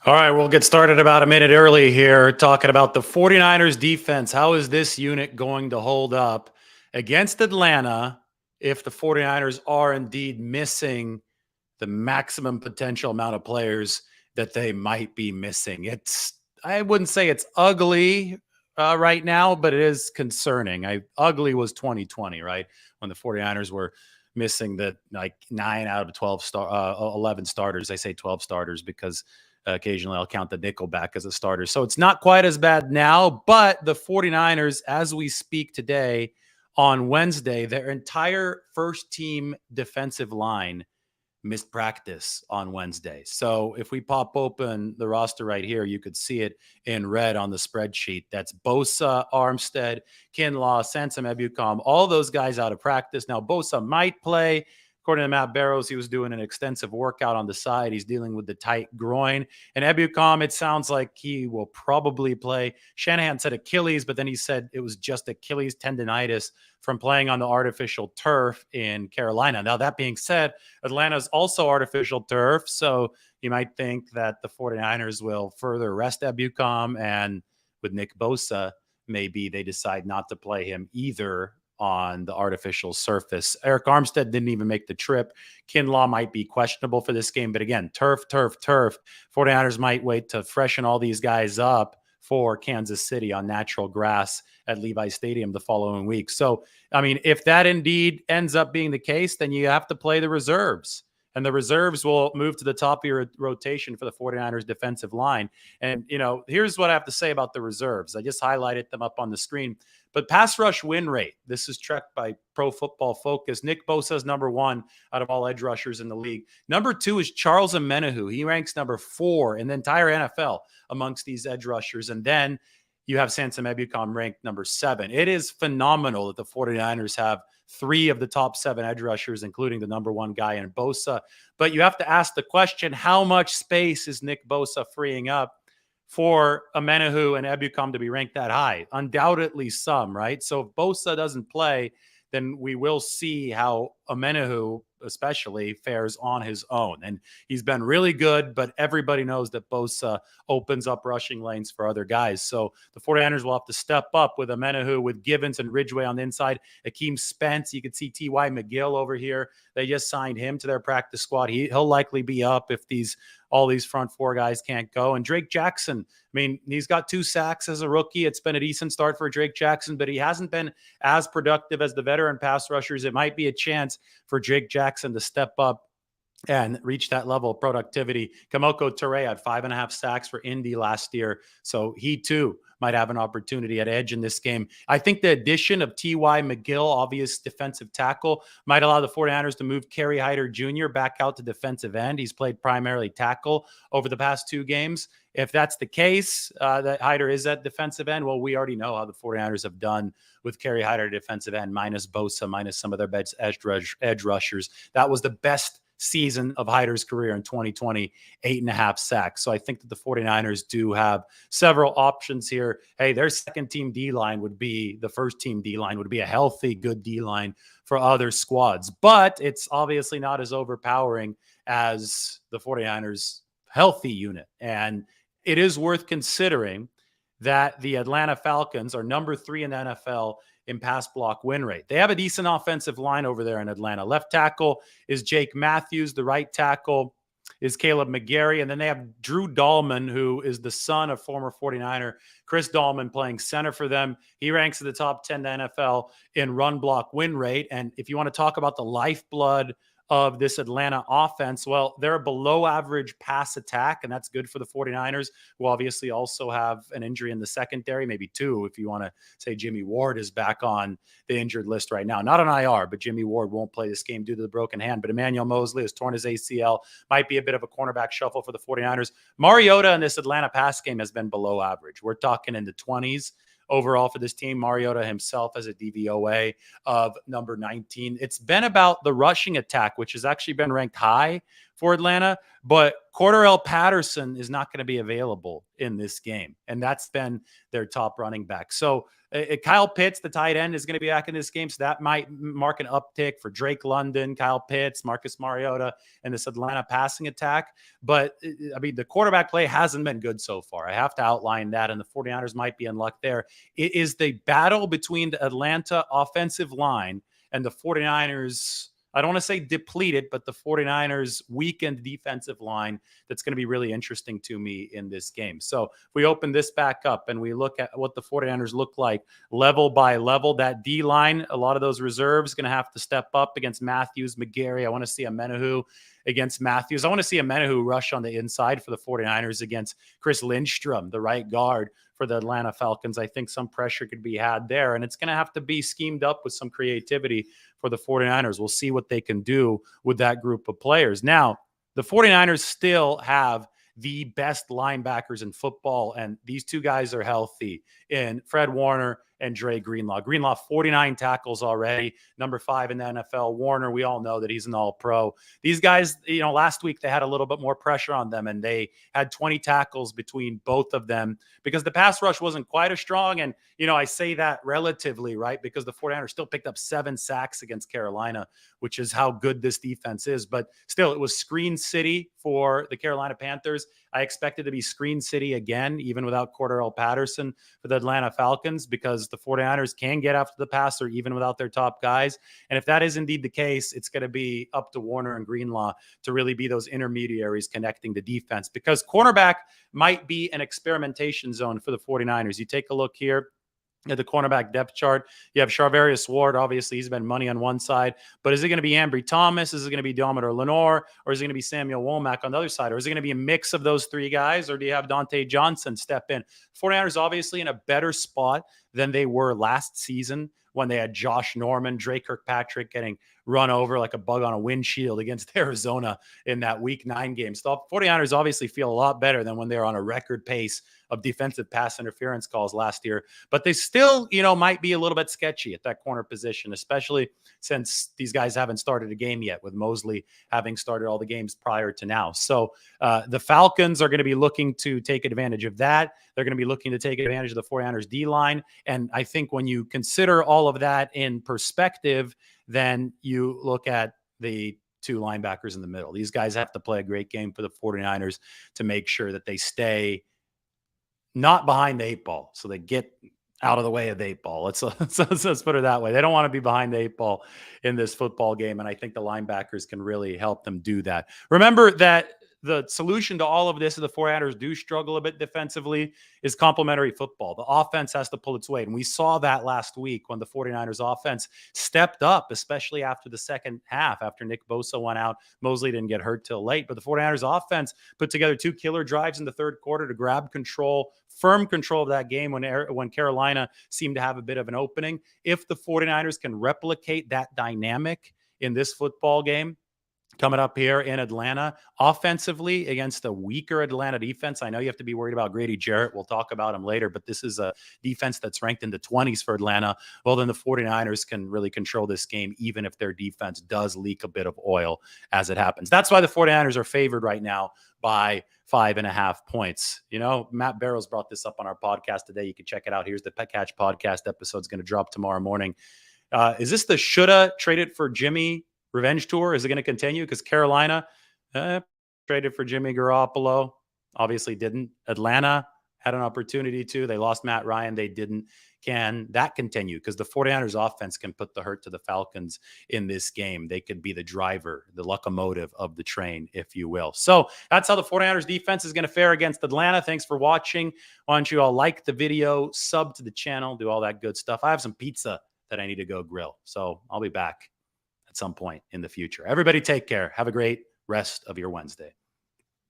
All right, we'll get started about a minute early here talking about the 49ers defense. How is this unit going to hold up against Atlanta if the 49ers are indeed missing the maximum potential amount of players that they might be missing? I wouldn't say it's ugly right now, but it is concerning. Ugly was 2020, right? When the 49ers were missing the like 9 out of 11 starters. I say 12 starters because occasionally I'll count the nickel back as a starter. So it's not quite as bad now, but the 49ers, as we speak today on Wednesday, their entire first team defensive line missed practice on Wednesday. So if we pop open the roster right here, you could see it in red on the spreadsheet. That's Bosa, Armstead, Kinlaw, Sansom Ebukam, all those guys out of practice. Now, Bosa might play. According to Matt Barrows, he was doing an extensive workout on the side. He's dealing with the tight groin. And Ebukam, it sounds like he will probably play. Shanahan said Achilles, but then he said it was just Achilles tendonitis from playing on the artificial turf in Carolina. Now, that being said, Atlanta's also artificial turf, so you might think that the 49ers will further rest Ebukam, and with Nick Bosa, maybe they decide not to play him either on the artificial surface. Eric Armstead didn't even make the trip. Kinlaw might be questionable for this game, but again, turf. 49ers might wait to freshen all these guys up for Kansas City on natural grass at Levi Stadium the following week. So, I mean, if that indeed ends up being the case, then you have to play the reserves. And the reserves will move to the top of your rotation for the 49ers defensive line. And, here's what I have to say about the reserves. I just highlighted them up on the screen. But pass rush win rate, this is tracked by Pro Football Focus. Nick Bosa is number 1 out of all edge rushers in the league. Number 2 is Charles Omenihu. He ranks number 4 in the entire NFL amongst these edge rushers. And then you have Sansom Ebukam ranked number 7. It is phenomenal that the 49ers have 3 of the top 7 edge rushers, including the number 1 guy in Bosa. But you have to ask the question, how much space is Nick Bosa freeing up for Omenihu and Ebukam to be ranked that high? Undoubtedly some, right? So if Bosa doesn't play, then we will see how Omenihu especially fares on his own. And he's been really good, but everybody knows that Bosa opens up rushing lanes for other guys. So the 49ers will have to step up with Omenihu, with Givens and Ridgeway on the inside. Akeem Spence, you can see T.Y. McGill over here. They just signed him to their practice squad. He'll likely be up if all these front 4 guys can't go. And Drake Jackson, I mean, he's got 2 sacks as a rookie. It's been a decent start for Drake Jackson, but he hasn't been as productive as the veteran pass rushers. It might be a chance for Drake Jackson to step up and reach that level of productivity. Kamoko Toure had 5.5 sacks for Indy last year, so he too might have an opportunity at edge in this game. I think the addition of T.Y. McGill, obvious defensive tackle, might allow the 49ers to move Kerry Hyder Jr. back out to defensive end. He's played primarily tackle over the past 2 games. If that's the case, that Hyder is at defensive end, well, we already know how the 49ers have done with Kerry Hyder defensive end, minus Bosa, minus some of their edge rushers. That was the best season of Hyder's career in 2020, 8.5 sacks. So I think that the 49ers do have several options here. Hey, their second team D-line would be, the first team D-line would be a healthy, good D-line for other squads. But it's obviously not as overpowering as the 49ers healthy unit. And it is worth considering that the Atlanta Falcons are number 3 in the NFL in pass block win rate. They have a decent offensive line over there in Atlanta. Left tackle is Jake Matthews. The right tackle is Caleb McGarry. And then they have Drew Dahlman, who is the son of former 49er Chris Dahlman, playing center for them. He ranks in the top 10 in the NFL in run block win rate. And if you want to talk about the lifeblood of this Atlanta offense, well, they're a below average pass attack, and that's good for the 49ers, who obviously also have an injury in the secondary, maybe 2, if you want to say Jimmy Ward is back on the injured list right now. Not on IR, but Jimmy Ward won't play this game due to the broken hand. But Emmanuel Mosley has torn his ACL, might be a bit of a cornerback shuffle for the 49ers. Mariota in this Atlanta pass game has been below average. We're talking in the 20s. Overall for this team, Mariota himself has a DVOA of number 19. It's been about the rushing attack, which has actually been ranked high for Atlanta, but Cordarrelle Patterson is not going to be available in this game. And that's been their top running back. So Kyle Pitts, the tight end, is going to be back in this game. So that might mark an uptick for Drake London, Kyle Pitts, Marcus Mariota, and this Atlanta passing attack. But I mean, the quarterback play hasn't been good so far. I have to outline that. And the 49ers might be in luck there. It is the battle between the Atlanta offensive line and the 49ers. I don't want to say depleted, but the 49ers weakened defensive line that's going to be really interesting to me in this game. So if we open this back up and we look at what the 49ers look like level by level, that D line, a lot of those reserves going to have to step up against Matthews, McGarry. I want to see a Menahu against Matthews. I want to see a Menahu rush on the inside for the 49ers against Chris Lindstrom, the right guard for the Atlanta Falcons. I think some pressure could be had there, and it's going to have to be schemed up with some creativity for the 49ers. We'll see what they can do with that group of players. Now, the 49ers still have the best linebackers in football, and these two guys are healthy in Fred Warner and Dre Greenlaw. Greenlaw, 49 tackles already, number 5 in the NFL. Warner, we all know that he's an all-pro. These guys, last week they had a little bit more pressure on them, and they had 20 tackles between both of them because the pass rush wasn't quite as strong. And, I say that relatively, right, because the 49ers still picked up 7 sacks against Carolina, which is how good this defense is. But still, it was screen city for the Carolina Panthers. I expect it to be screen city again, even without Cordarrelle Patterson for the Atlanta Falcons, because the 49ers can get after the passer even without their top guys. And if that is indeed the case, it's going to be up to Warner and Greenlaw to really be those intermediaries connecting the defense, because cornerback might be an experimentation zone for the 49ers. You take a look here at the cornerback depth chart. You have Charvarius Ward. Obviously, he's been money on one side. But is it going to be Ambry Thomas? Is it going to be Deommodore Lenoir? Or is it going to be Samuel Womack on the other side? Or is it going to be a mix of those 3 guys? Or do you have Dante Johnson step in? 49ers obviously in a better spot than they were last season when they had Josh Norman, Drake Kirkpatrick getting run over like a bug on a windshield against Arizona in that Week 9 game. So the 49ers obviously feel a lot better than when they were on a record pace of defensive pass interference calls last year. But they still, might be a little bit sketchy at that corner position, especially since these guys haven't started a game yet, with Mosley having started all the games prior to now. So the Falcons are going to be looking to take advantage of that. They're going to be looking to take advantage of the 49ers D-line. And I think when you consider all of that in perspective, then you look at the 2 linebackers in the middle. These guys have to play a great game for the 49ers to make sure that they stay not behind the 8 ball. So they get out of the way of the 8 ball. Let's put it that way. They don't want to be behind the 8 ball in this football game. And I think the linebackers can really help them do that. Remember that the solution to all of this, if the 49ers do struggle a bit defensively, is complementary football. The offense has to pull its weight. And we saw that last week when the 49ers offense stepped up, especially after the second half, after Nick Bosa went out. Mosley didn't get hurt till late, but the 49ers offense put together 2 killer drives in the third quarter to grab control, firm control of that game when Carolina seemed to have a bit of an opening. If the 49ers can replicate that dynamic in this football game, coming up here in Atlanta, offensively against a weaker Atlanta defense. I know you have to be worried about Grady Jarrett. We'll talk about him later, but this is a defense that's ranked in the 20s for Atlanta. Well, then the 49ers can really control this game, even if their defense does leak a bit of oil as it happens. That's why the 49ers are favored right now by 5.5 points. Matt Barrows brought this up on our podcast today. You can check it out. Here's the Pet Catch podcast episode. It's going to drop tomorrow morning. Is this the shoulda traded for Jimmy revenge tour? Is it going to continue? Because Carolina traded for Jimmy Garoppolo, obviously didn't. Atlanta had an opportunity to. They lost Matt Ryan. They didn't. Can that continue? Because the 49ers offense can put the hurt to the Falcons in this game. They could be the driver, the locomotive of the train, if you will. So that's how the 49ers defense is going to fare against Atlanta. Thanks for watching. Why don't you all like the video, sub to the channel, do all that good stuff. I have some pizza that I need to go grill. So I'll be back at some point in the future. Everybody take care. Have a great rest of your Wednesday.